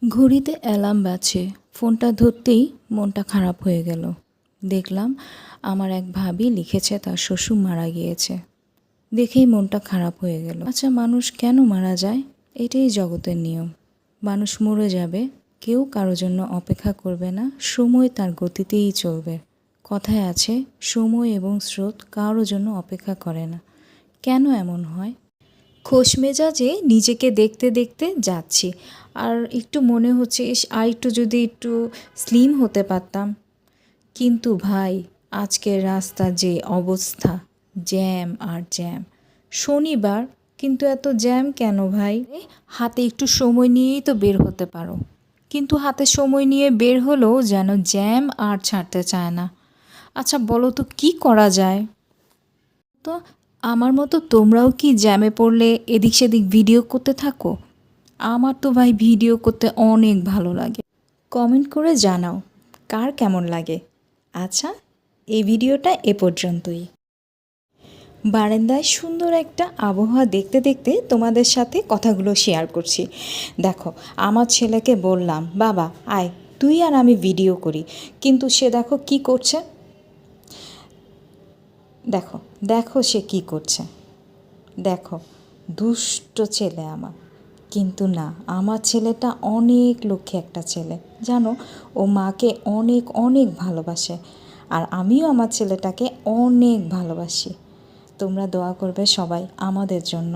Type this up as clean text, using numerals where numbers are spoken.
ঘড়িতে অ্যালার্ম বাজছে। ফোনটা ধরতেই মনটা খারাপ হয়ে গেল। দেখলাম আমার এক ভাবি লিখেছে তার শ্বশুর মারা গিয়েছে। দেখেই মনটা খারাপ হয়ে গেল। আচ্ছা, মানুষ কেন মারা যায়? এটাই জগতের নিয়ম। মানুষ মরে যাবে, কেউ কারো জন্য অপেক্ষা করবে না, সময় তার গতিতেই চলবে। কথায় আছে, সময় এবং স্রোত কারো জন্য অপেক্ষা করে না। কেন এমন হয়? খোশ মেজাজে নিজেকে দেখতে দেখতে যাচ্ছি, আর একটু মনে হচ্ছে আর একটু যদি একটু স্লিম হতে পারতাম। কিন্তু ভাই, আজকের রাস্তার যে অবস্থা, জ্যাম আর জ্যাম। শনিবার, কিন্তু এত জ্যাম কেন ভাই? হাতে একটু সময় নিয়েই তো বের হতে পারো, কিন্তু হাতে সময় নিয়ে বের হলেও যেন জ্যাম আর ছাড়তে চায় না। আচ্ছা বলো তো, কি করা যায়? তো আমার মতো তোমরাও কি জ্যামে পড়লে এদিক সেদিক ভিডিও করতে থাকো? আমার তো ভাই ভিডিও করতে অনেক ভালো লাগে। কমেন্ট করে জানাও কার কেমন লাগে। আচ্ছা, এই ভিডিওটা এ পর্যন্তই। বারান্দায় সুন্দর একটা আবহাওয়া দেখতে দেখতে তোমাদের সাথে কথাগুলো শেয়ার করছি। দেখো, আমার ছেলেকে বললাম, বাবা আয় তুই আর আমি ভিডিও করি, কিন্তু সে দেখো কি করছে। দেখো দেখো সে কি করছে। দেখো, দুষ্ট ছেলে আমার। কিন্তু না, আমার ছেলেটা অনেক লক্ষ্মী একটা ছেলে। জানো, ও মাকে অনেক অনেক ভালোবাসে, আর আমিও আমার ছেলেটাকে অনেক ভালোবাসি। তোমরা দোয়া করবে সবাই আমাদের জন্য।